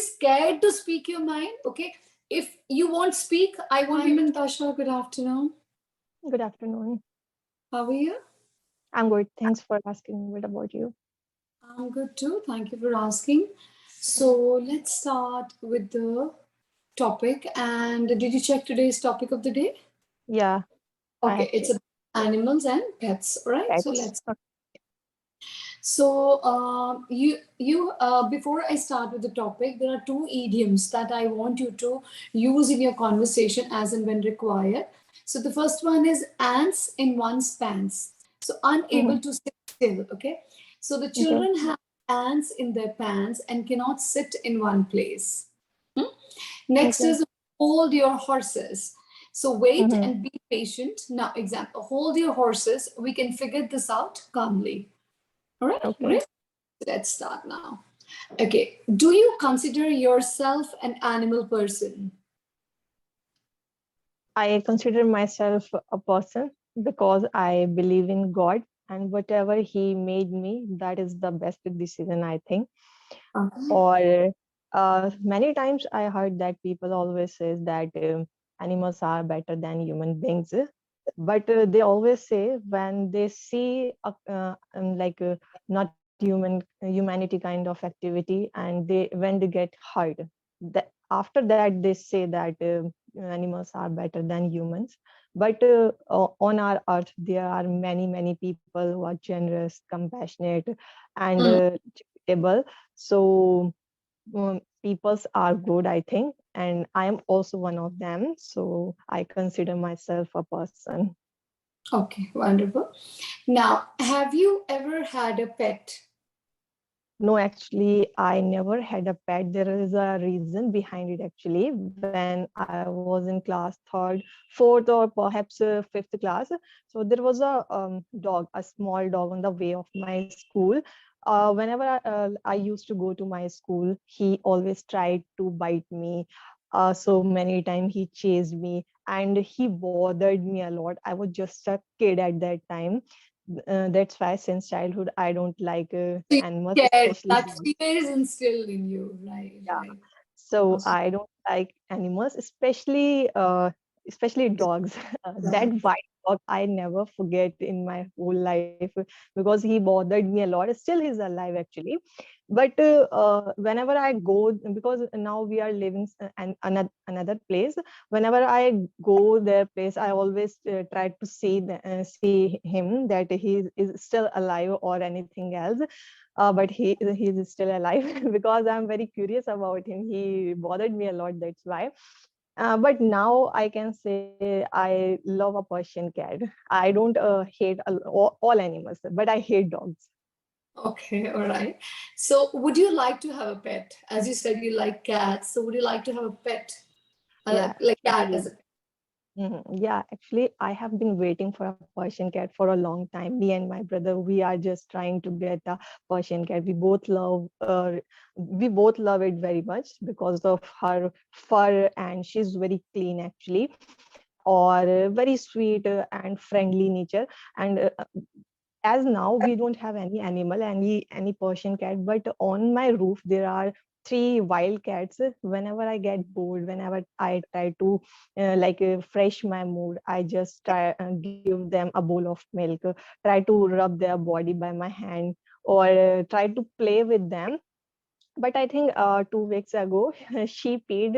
scared to speak your mind. Okay, if you won't speak, I won't. Hi, Tasha. Good afternoon. Good afternoon. How are you? I'm good. Thanks for asking. What about you? I'm good too. Thank you for asking. So let's start with the topic. And did you check today's topic of the day? Yeah, I Okay, have it's checked. about animals and pets. All right. So Pets. let's. So before I start with the topic, there are two idioms that I want you to use in your conversation as and when required. So the first one is ants in one's pants. So Mhm. unable to sit still. Okay. So the Okay. children have ants in their pants and cannot sit in one place. Hmm? Next Okay. is hold your horses. So wait Mm-hmm. and be patient. Now, example, hold your horses. We can figure this out calmly. All right, Okay. great. Let's start now. Okay, do you consider yourself an animal person? I consider myself a person because I believe in God, and whatever He made me, that is the best decision, I think. Okay. Or many times I heard that people always says that animals are better than human beings, but they always say when they see not humanity kind of activity, and they when they get hurt, that after that they say that animals are better than humans. But on our earth there are many people who are generous, compassionate, and Mm. charitable. So peoples are good, I think, and I am also one of them. So I consider myself a person. Okay, wonderful. Now, have you ever had a pet? No, actually, I never had a pet. There is a reason behind it, actually. When I was in class third, fourth, or perhaps fifth class, so there was a dog, a small dog on the way of my school. Whenever I used to go to my school, he always tried to bite me. So many times he chased me and he bothered me a lot. I was just a kid at that time. That's why since childhood I don't like So animals, you're scared. especially That dogs. fear is instilled in you. Right, Yeah. right. So Okay. I don't like animals, especially dogs. That white dog I never forget in my whole life because he bothered me a lot. Still, he's alive actually. But whenever I go, because now we are living another place. Whenever I go their place, I always try to see him that he is still alive or anything else. But he's still alive because I'm very curious about him. He bothered me a lot. That's why. But now I can say I love a Persian cat. I don't hate all animals, but I hate dogs. Okay, all right. So, would you like to have a pet? As you said, you like cats. So, would you like to have a pet? Yeah, Like cat actually. as a pet? Yeah, actually, I have been waiting for a Persian cat for a long time. Me and my brother, we are just trying to get a Persian cat. We both love it very much because of her fur, and she's very clean actually, or very sweet and friendly nature. And as now we don't have any animal, any Persian cat, but on my roof there are three wild cats. Whenever I get bored, whenever I try to fresh my mood, I just try give them a bowl of milk, try to rub their body by my hand, or try to play with them. But I think 2 weeks ago she peed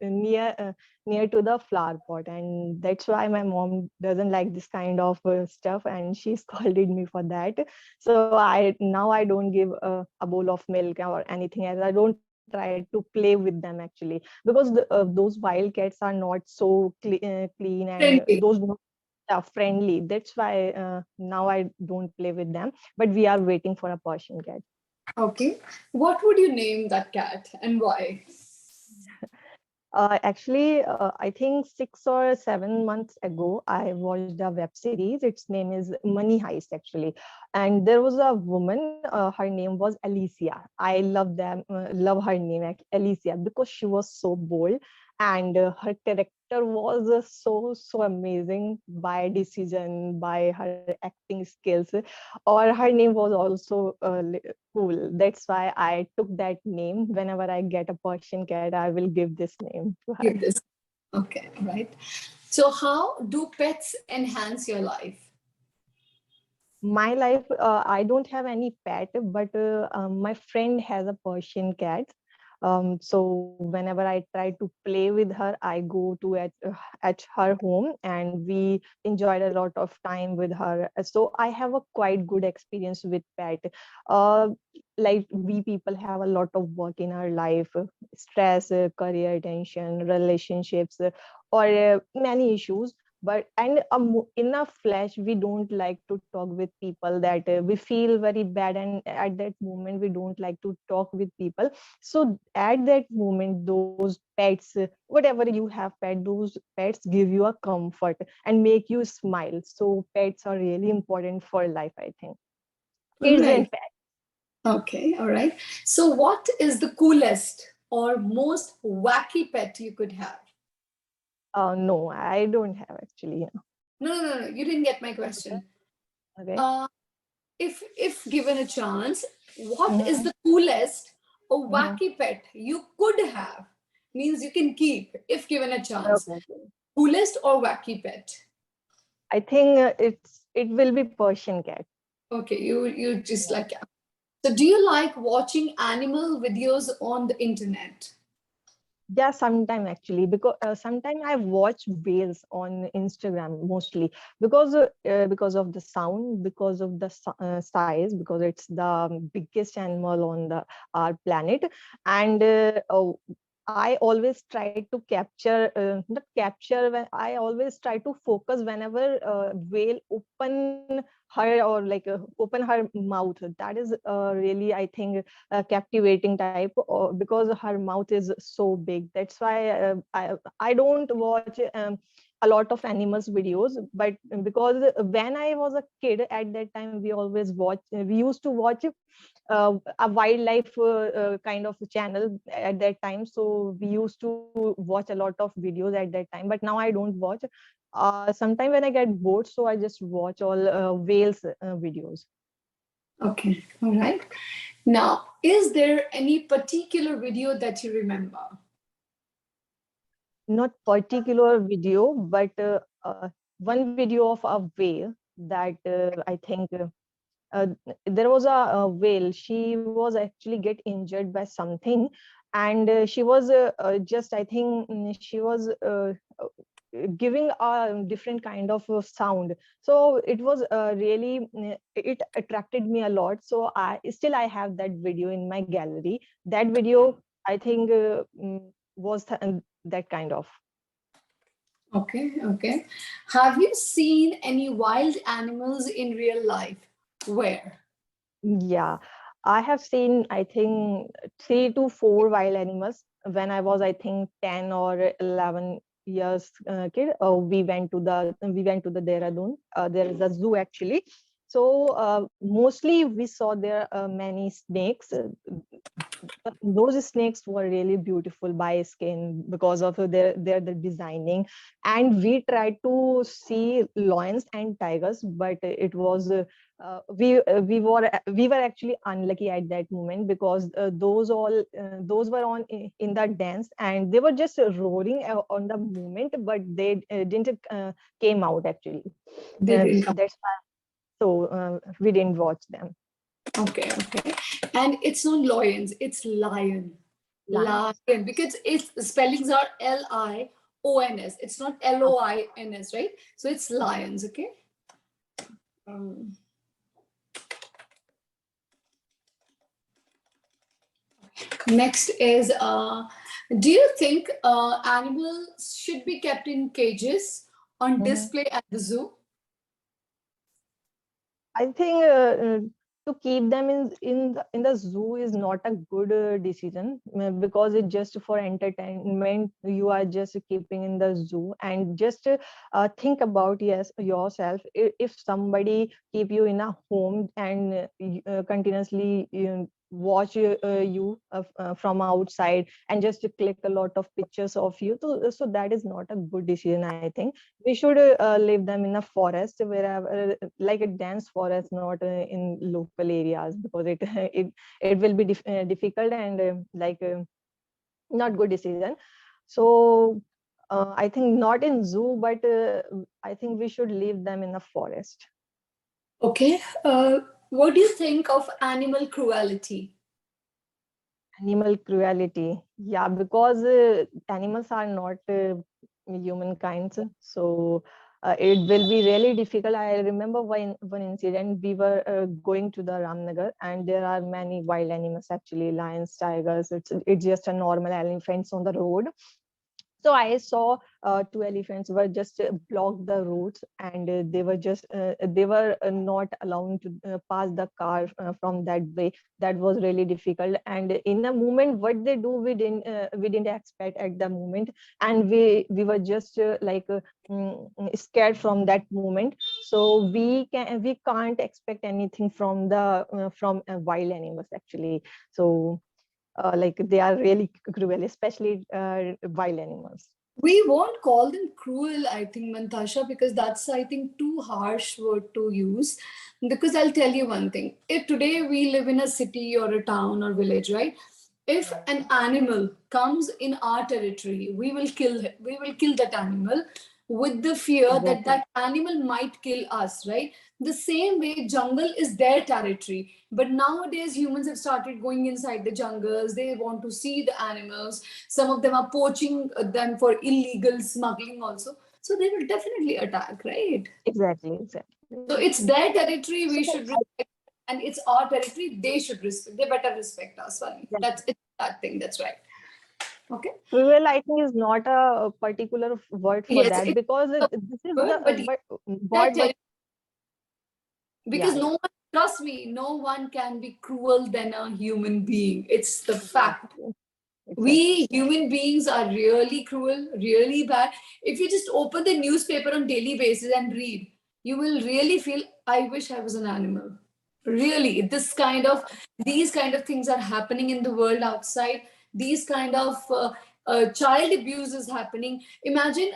near to the flower pot, and that's why my mom doesn't like this kind of stuff, and she scolded me for that. So I don't give a bowl of milk or anything else. I don't try to play with them actually, because those wild cats are not so clean, and Friendly. those are friendly. That's why now I don't play with them, but we are waiting for a Persian cat. Okay. What would you name that cat and why? Actually, I think 6 or 7 months ago, I watched a web series. Its name is Money Heist, actually. And there was a woman, her name was Alicia. I love her name, Alicia, because she was so bold, and her character was so amazing by decision, by her acting skills, or her name was also cool. That's why I took that name. Whenever I get a Persian cat, I will give this name to her. Give this. Okay, right. So, how do pets enhance your life? My life, I don't have any pet, but my friend has a Persian cat. So whenever I try to play with her, I go to at her home, and we enjoyed a lot of time with her. So I have a quite good experience with pet. uh, like we people have a lot of work in our life, stress, career tension, relationships, or many issues. But and in a flash, we don't like to talk with people, that we feel very bad, and at that moment we don't like to talk with people. So at that moment, those pets, whatever you have pet, those pets give you a comfort and make you smile. So pets are really important for life, I think. All Kids right. and pets. Okay, all right. So, what is the coolest or most wacky pet you could have? No, I don't have actually. No, no, no, no. You didn't get my Okay. question. Okay. Uh, if given a chance, what is Mhm, the coolest or mhm. wacky pet you could have? Means you can keep if given a chance. Okay. Coolest or wacky pet? I think it will be Persian cat. Okay, you just Yeah. like. So, do you like watching animal videos on the internet? Yeah, sometime actually, because sometime I watch whales on Instagram mostly, because of the sound, because of the size, because it's the biggest animal on the our planet. And I always try to capture, not capture, when I always try to focus whenever whale open her, or like open her mouth. That is really, I think, captivating type, because her mouth is so big. That's why I don't watch a lot of animals videos. But because when I was a kid, at that time we used to watch a wildlife kind of channel at that time. So we used to watch a lot of videos at that time, but now I don't watch. Sometime when I get bored, so I just watch all whales videos. Okay, all right. Now, is there any particular video that you remember? Not particular video, but one video of a whale that I think uh, there was a whale. She was actually get injured by something, and she was just, I think, she was giving a different kind of sound. So it was really, it attracted me a lot. So I have that video in my gallery. That video, I think, was that kind of. Okay, okay. Have you seen any wild animals in real life? Where? Yeah, I have seen, I think, 3 to 4 wild animals when I was, I think, 10 or 11 years kid. We went to the Dehradun. There is a zoo actually. So mostly we saw there many snakes. Those snakes were really beautiful by skin because of their the designing. And we tried to see lions and tigers, but it was we were actually unlucky at that moment, because those were in the dance, and they were just roaring on the moment, but they didn't came out actually. They didn't come. That's why, so we didn't watch them. Okay, okay. And it's not lions, it's lion. Lions. Lion. Because its spellings are Lions. It's not Loins, right? So it's lions, okay? Um, Next is do you think animals should be kept in cages on Mhm. display at the zoo? I think to keep them in the zoo is not a good decision, because it's just for entertainment. You are just keeping in the zoo, and just think about, yes, yourself. If somebody keep you in a home and continuously watch you from outside and just to click a lot of pictures of you. So that is not a good decision, I think. We should leave them in a forest, wherever, like a dense forest, not in local areas, because it will be difficult and not good decision. So I think not in zoo, but I think we should leave them in a forest. Okay. What do you think of animal cruelty? Animal cruelty, yeah, because animals are not humankind, so it will be really difficult. I remember one incident. We were going to the Ramnagar, and there are many wild animals, actually lions, tigers. It's just a normal elephants on the road. So I saw two elephants were just blocked the roads, and they were not allowing to pass the car from that way. That was really difficult. And in a moment, what they do, we didn't expect at the moment, and we were just scared from that moment. So we can't expect anything from the from wild animals, actually. So like they are really cruel, especially wild animals. We won't call them cruel, I think, Mantasha, because that's, I think, too harsh word to use. Because I'll tell you one thing. If today we live in a city or a town or village, right? If an animal comes in our territory, we will kill it. We will kill that animal with the fear that Exactly. that animal might kill us, right? The same way jungle is their territory. But nowadays humans have started going inside the jungles. They want to see the animals. Some of them are poaching them for illegal smuggling also. So they will definitely attack, right? Exactly. So it's their territory, So we should respect, and it's our territory, they should respect. They better respect us, Vani. exactly. That's it's that thing. That's right. Okay. Cruel, I think, is not a particular word for Yes, that, it's because a this is the word, but that word, but territory, because yeah, no yeah, one, trust me, no one can be cruel than a human being. It's the fact. exactly, exactly, We human beings are really cruel, really bad. If you just open the newspaper on daily basis and read, you will really feel, I wish I was an animal. Really, these kind of things are happening in the world outside. These kind of child abuse is happening. Imagine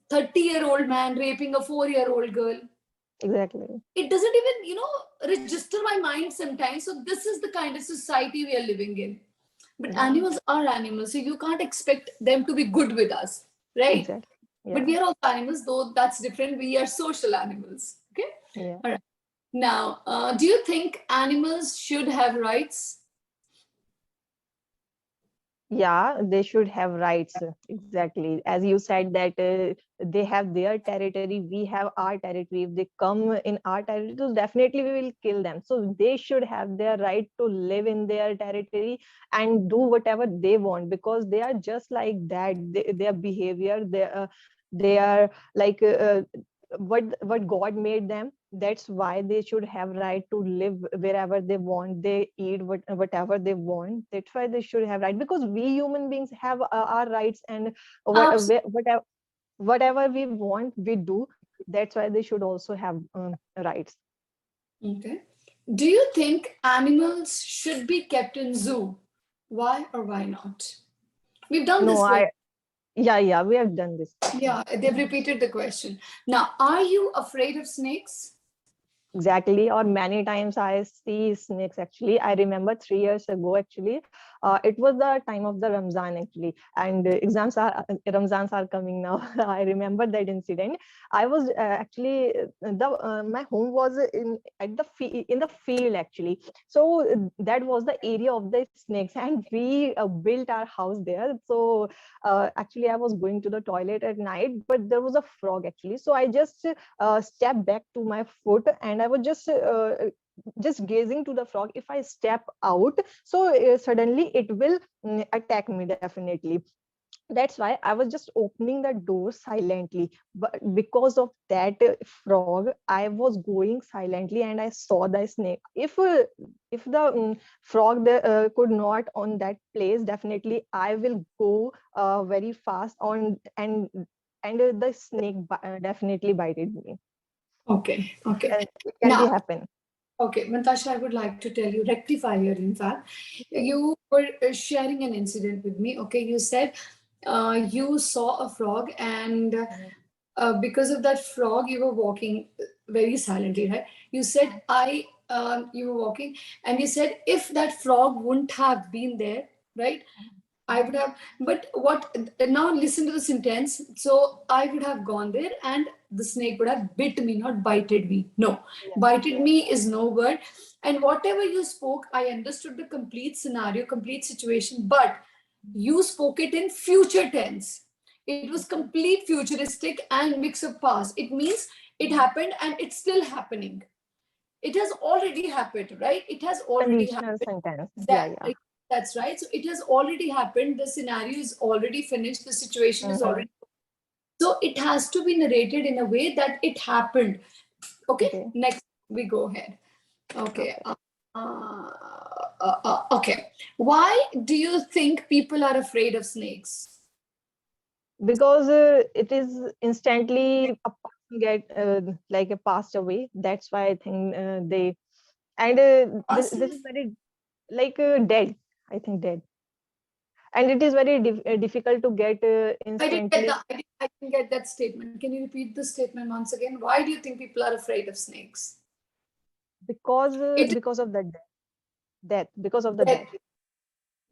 30-year-old man raping a 4-year-old girl. exactly, It doesn't even, register my mind sometimes. So this is the kind of society we are living in. But yeah, animals are animals, so you can't expect them to be good with us, right? exactly, But yeah, we are also animals, though that's different. We are social animals. Okay? yeah. All right. Now, do you think animals should have rights? Yeah, they should have rights. Exactly. As you said that they have their territory, we have our territory. If they come in our territory, so definitely we will kill them. So they should have their right to live in their territory and do whatever they want, because they are just like that. Their behavior, they are like what God made them. That's why they should have right to live wherever they want. They eat whatever they want. That's why they should have right, because we human beings have our rights, and whatever we want we do. That's why they should also have rights. Okay. Do you think animals should be kept in zoo? Why or why not? We've done No, this question. yeah, we have done this question. Yeah, they've repeated the question. Now, are you afraid of snakes? Exactly, or many times I see snakes. Actually, I remember 3 years ago. Actually, it was the time of the Ramzan, actually, and Ramzans are coming now. I remember that incident. I was actually the my home was in the field, actually. So that was the area of the snakes, and we built our house there. So actually, I was going to the toilet at night, but there was a frog, actually. So I just step back to my foot, and I was just gazing to the frog. If I step out, so suddenly it will attack me, definitely. That's why I was just opening the door silently. But because of that frog, I was going silently, and I saw the snake. If the frog could not on that place, definitely I will go very fast on, and the snake definitely bited me. Okay, okay. It can be Now, happen. Okay, Mantasha, I would like to tell you, rectify here, in fact. Okay. You were sharing an incident with me. Okay, you said you saw a frog, and Mhm. because of that frog, you were walking very silently, right? You said, you were walking, and you said, if that frog wouldn't have been there, right? I would have, but what now listen to the sentence. So I would have gone there and the snake would have bit me, not bited me. No, Yeah. bited me is no word. And whatever you spoke, I understood the complete scenario, complete situation, but you spoke it in future tense. It was Okay. complete futuristic and mix of past. It means it Mhm. happened and it's still happening. It has already happened, right? It has already Conditional happened. sentence. Yeah, That yeah. that's right. So it has already happened. The scenario is already finished. The situation is Mm-hmm. already. So it has to be narrated in a way that it happened. Okay. Okay. Next, we go ahead. Okay. Okay. Okay. Why do you think people are afraid of snakes? Because it is instantly a person get like a passed away. That's why I think they and this Person, is very like dead. I think dead, and it is very difficult to get I didn't get instantly that. I didn't get that statement. Can you repeat the statement once again? Why do you think people are afraid of snakes? It because of the death because of the is death.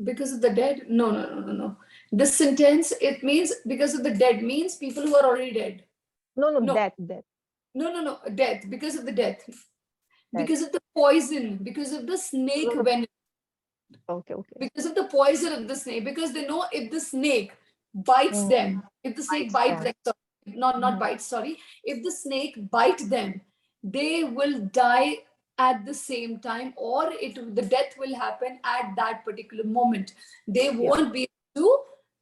because of the dead? No, no, no, no, no. This sentence, it means because of the dead means people who are already dead. No, no, No, death, no, no, no. Death, because of the death, death. because of the poison, because of the snake No, no. venom, Okay, okay. because of the poison of the snake, because they know if the snake bites Mm, them, if the snake bites bites them. them, sorry, not Mhm. bites, sorry, if the snake bite them, they will die at the same time, or the death will happen at that particular moment. They Yeah. won't be able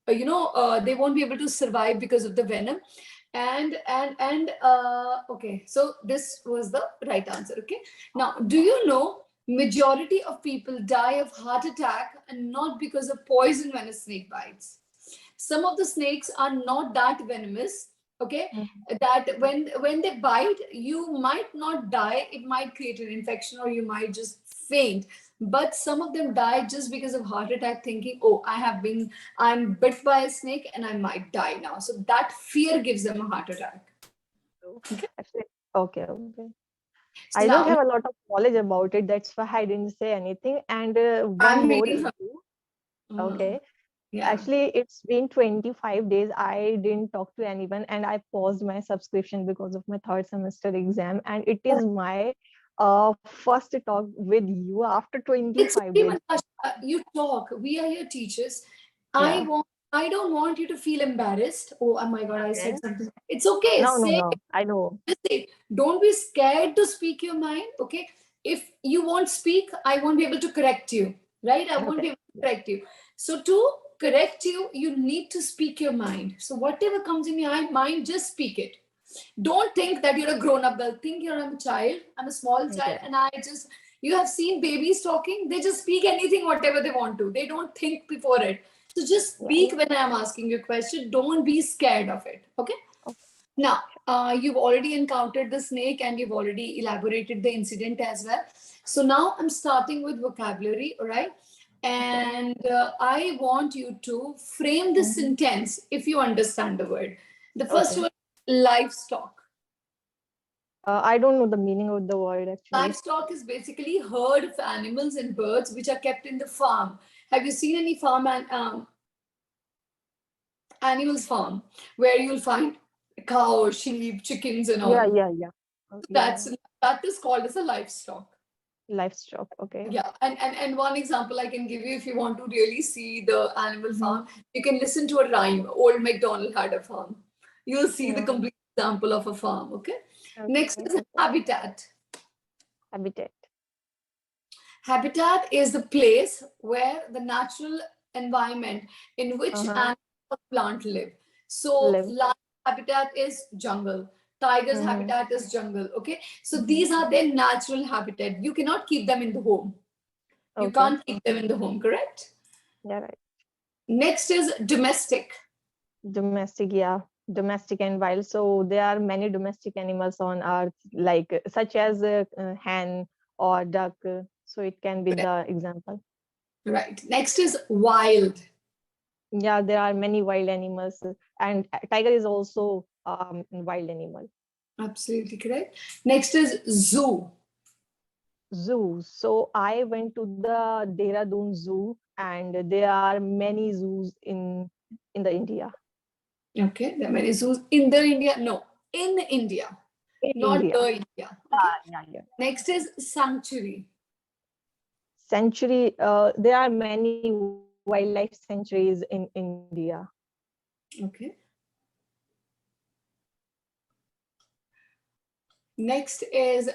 to, they won't be able to survive because of the venom. And okay, so this was the right answer. Okay, now do you know majority of people die of heart attack and not because of poison when a snake bites. Some of the snakes are not that venomous, okay, Mhm. that when they bite you might not die, it might create an infection or you might just faint, but some of them die just because of heart attack, thinking, oh, I'm bit by a snake and I might die now, so that fear gives them a heart attack. So, actually, okay, okay. I So don't now have a lot of knowledge about it. That's why I didn't say anything. And one I'm more reading from issue. mm, Okay. yeah. Actually, it's been 25 days. I didn't talk to anyone and I paused my subscription because of my third semester exam. And it is my first talk with you after It's 25 okay, days. Natasha. You talk. We are your teachers. I Yeah. want. I don't want you to feel embarrassed. Oh my God! I said Okay. something. It's okay. No, no, Say, no. I know. just say. Don't be scared to speak your mind. Okay. If you won't speak, I won't be able to correct you. Right? I won't Okay. be able to correct you. So to correct you, you need to speak your mind. So whatever comes in your mind, just speak it. Don't think that you're a grown up girl. Think you're a child. I'm a small child, Okay. and I just, you have seen babies talking. They just speak anything, whatever they want to. They don't think before it. So just Yeah, yeah. speak when I'm asking you a question. Don't be scared of it. Okay. Okay. Now, you've already encountered the snake and you've already elaborated the incident as well. So now I'm starting with vocabulary, all right? Okay. And I want you to frame the Mhm. sentence if you understand the word. The first Okay. one, livestock. I don't know the meaning of the word actually. Livestock is basically herd of animals and birds which are kept in the farm. Have you seen any farm and animals farm where you'll find cow, sheep, chickens, and Yeah, all? yeah, yeah. Yeah, That's yeah. that is called as a livestock. Livestock. Okay. Yeah, and one example I can give you if you want to really see the animal Mhm. farm, you can listen to a rhyme. Old MacDonald had a farm. You'll see the Mm. complete example of a farm. Okay. Next Okay. is Okay. habitat. Habitat. Habitat is the place where the natural environment in which Uh-huh. animals or plant live. So, Live. lion habitat is jungle. Tiger's Mm-hmm. habitat is jungle. Okay, so Mm-hmm. these are their natural habitat. You cannot keep them in the home. You Okay. can't keep them in the home. Correct. Yeah, right. Next is domestic. Domestic, yeah. Domestic and wild. So there are many domestic animals on earth, like such as hen or duck. So it can be the example. Right. Next is wild. Yeah, there are many wild animals, and tiger is also a wild animal. Absolutely correct. Next is zoo. Zoo. So I went to the Dehradun Zoo, and there are many zoos in the India. Okay. There are many zoos in the India. No, in India, In not India. the India. Okay. Yeah, yeah. Next is sanctuary. Sanctuary. There are many wildlife sanctuaries in India. Okay. Next is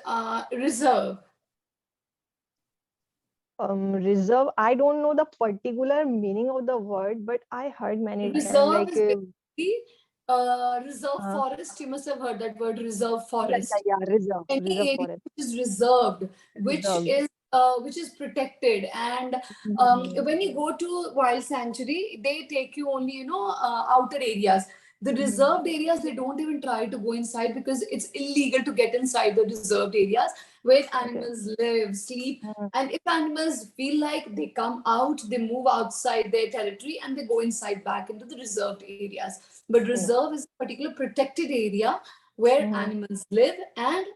reserve. Reserve. I don't know the particular meaning of the word, but I heard many times Reserve like is basically reserve uh, forest. You must have heard that word, reserve yeah, yeah, forest. yeah, reserve, Any reserve area forest, which is reserved, reserved. which is protected, and Mhm. when you go to wild sanctuary, they take you only outer areas. The Mhm. reserved areas, they don't even try to go inside because it's illegal to get inside the reserved areas where Okay. animals live, sleep. Mhm. And if animals feel like they come out, they move outside their territory and they go inside back into the reserved areas. But Yeah. reserve is a particular protected area where Mhm. animals live and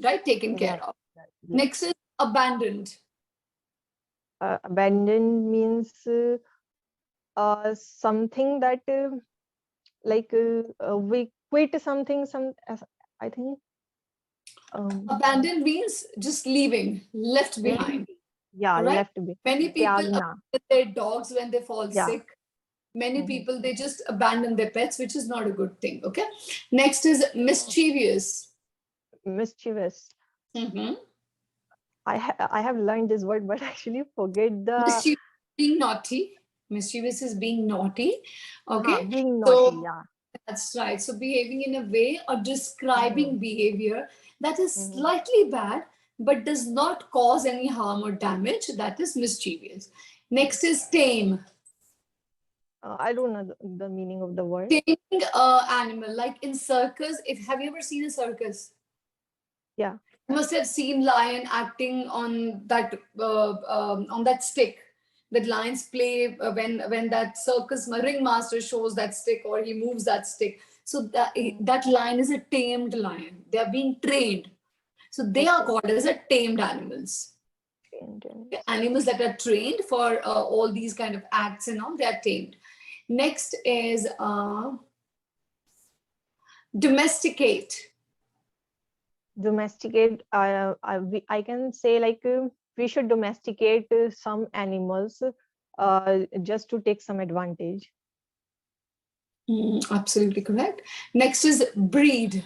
right taken Yeah. care of. Yeah. Next is abandoned. Abandoned means something that we quit something. I think um Abandoned means just leaving, left leave. behind. Yeah, All right. left be. Many people Tyagna. abandon their dogs when they fall Yeah. sick. Many Mhm. people they just abandon their pets, which is not a good thing. Okay. Next is mischievous. Mischievous. Mhm. I have learned this word, but actually forget the Mischievous being naughty. Mischievous is being naughty. Okay. being naughty. So Yeah. that's right. So behaving in a way or Mhm. describing behavior that is Mhm. slightly bad but does not cause any harm or damage, that is mischievous. Next is tame. I don't know the meaning of the word. Taming animal, like in circus. If have you ever seen a circus? Yeah. You must have seen lion acting on that stick that lions play when that circus ringmaster shows that stick or he moves that stick. So Mhm. that lion is a tamed lion. They are being trained, so they are Okay. called as a tamed animals. Intense. Animals that are trained for all these kind of acts and all, they are tamed. Next is domesticate. Domesticate. I can say like we should domesticate some animals just to take some advantage. Absolutely correct. Next is breed.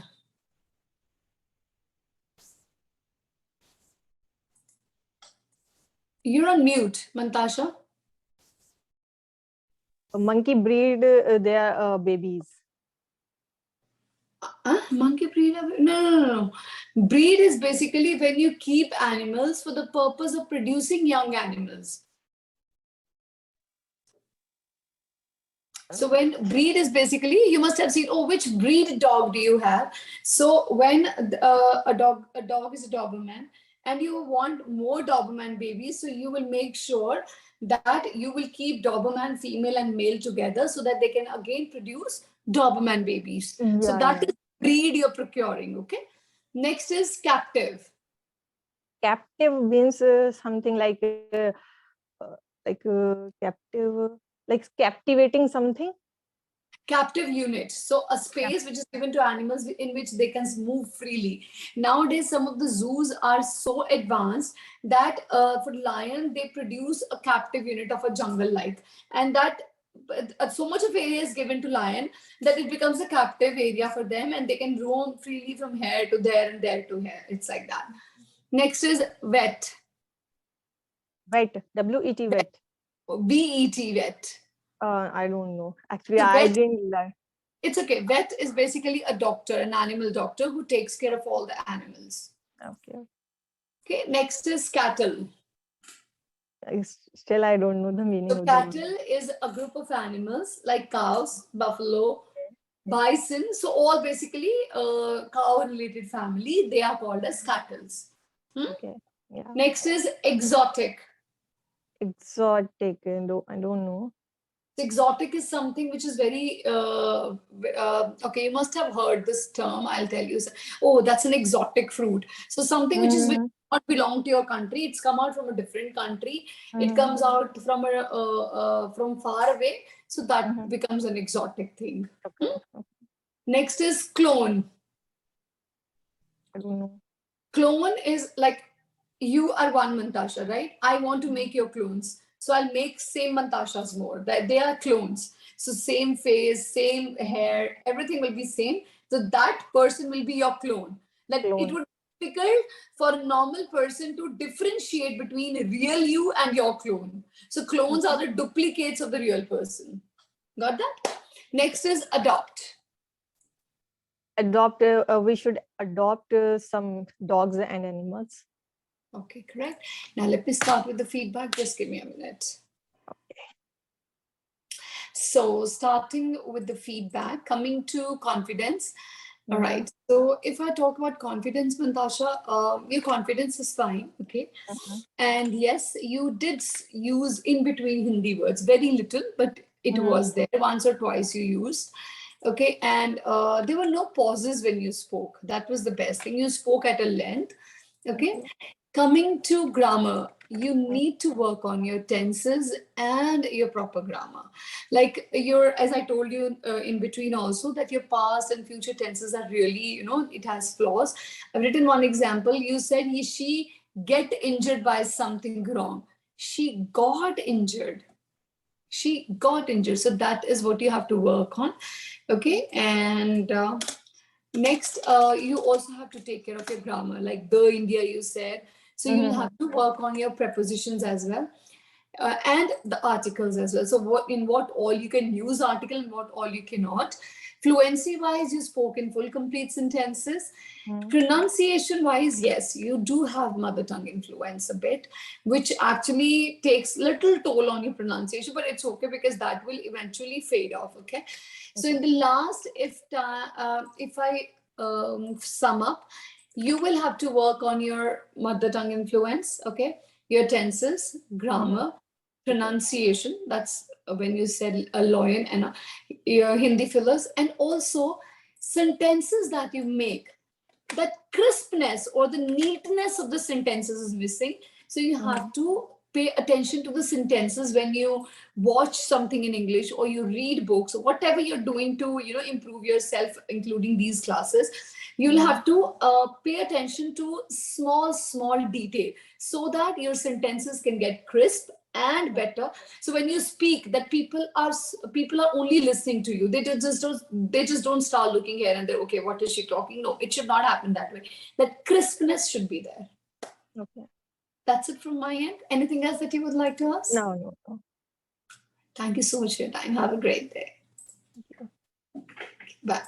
You're on mute, Mantasha. A monkey breed. They are babies. Monkey breed? No, no, no, no. Breed is basically when you keep animals for the purpose of producing young animals. So when breed is basically, you must have seen, oh, which breed dog do you have? So when a dog is a Doberman, and you want more Doberman babies, so you will make sure that you will keep Doberman female and male together so that they can again produce Doberman babies. So Yeah, that yeah. is breed you're procuring. Okay. Next is captive. Captive means something captive, like captivating something. Captive unit, so a space which is given to animals in which they can move freely. Nowadays some of the zoos are so advanced that for lion they produce a captive unit of a jungle like, and that so much of area is given to lion that it becomes a captive area for them and they can roam freely from here to there and there to here. It's like that. Next is vet. Wet. WET wet. vet. I don't know. Actually, So I vet, didn't learn. it's okay. Vet is basically a doctor, an animal doctor who takes care of all the animals. Okay. Okay, next is cattle. Still, I don't know the meaning So of the word. cattle is a group of animals like cows, buffalo, bison. So all basically cow-related family. They are called as cattle. Hmm? Okay. Yeah. Next is exotic. Exotic. I don't know. Exotic is something which is very okay. You must have heard this term. I'll tell you. Oh, that's an exotic fruit. So something which is Mm-hmm. not belong to your country. It's come out from a different country. It Mm-hmm. comes out from from far away. So that Mm-hmm. becomes an exotic thing. Okay. Hmm? Okay. Next is clone. I don't know. Clone is like you are one Mantasha, right? I want to Mm-hmm. make your clones. So I'll make same Mantashas more. That they are clones. So same face, same hair, everything will be same. So that person will be your clone. Like it Clone. would be difficult for a normal person to differentiate between real you and your clone. So clones are Okay. the duplicates of the real person. Got that? Next is adopt. Adopt. We should adopt some dogs and animals. Okay, correct. Now let me start with the feedback. Just give me a minute. So, starting with the feedback, coming to confidence. All Mm-hmm. right. So, if I talk about confidence, Mantasha, your confidence is fine. Okay. Mm-hmm. And yes, you did use in between Hindi words, very little, but it Mm-hmm. was there. Once or twice you used. Okay. And there were no pauses when you spoke. That was the best thing. You spoke at a length. Okay. Okay. Coming to grammar, you need to work on your tenses and your proper grammar. Like your, as I told you in between also, that your past and future tenses are really, it has flaws. I've written one example. You said she get injured by something wrong. She got injured. She got injured. So that is what you have to work on. Okay. And next, you also have to take care of your grammar, like the India you said. So you'll Mm-hmm. have to work on your prepositions as well, and the articles as well. So what all you can use article and what all you cannot. Fluency wise, you spoke in full complete sentences. Mm-hmm. Pronunciation wise, yes, you do have mother tongue influence a bit, which actually takes little toll on your pronunciation, but it's okay because that will eventually fade off. Okay. So Okay. in the last, if I sum up, you will have to work on your mother tongue influence. Okay, your tenses, Mm-hmm. grammar, Okay. pronunciation. That's when you said a lion and your Hindi fillers, and also sentences that you make. That crispness or the neatness of the sentences is missing. So you Mm-hmm. have to pay attention to the sentences when you watch something in English or you read books or whatever you're doing to improve yourself, including these classes. You'll Mm-hmm. have to pay attention to small detail so that your sentences can get crisp and better. So when you speak, that people are only listening to you. They just don't start looking here and there. Okay, what is she talking? No, it should not happen that way. That crispness should be there. Okay. That's it from my end. Anything else that you would like to ask? No, no, no. Thank you so much for your time. Have a great day. Bye.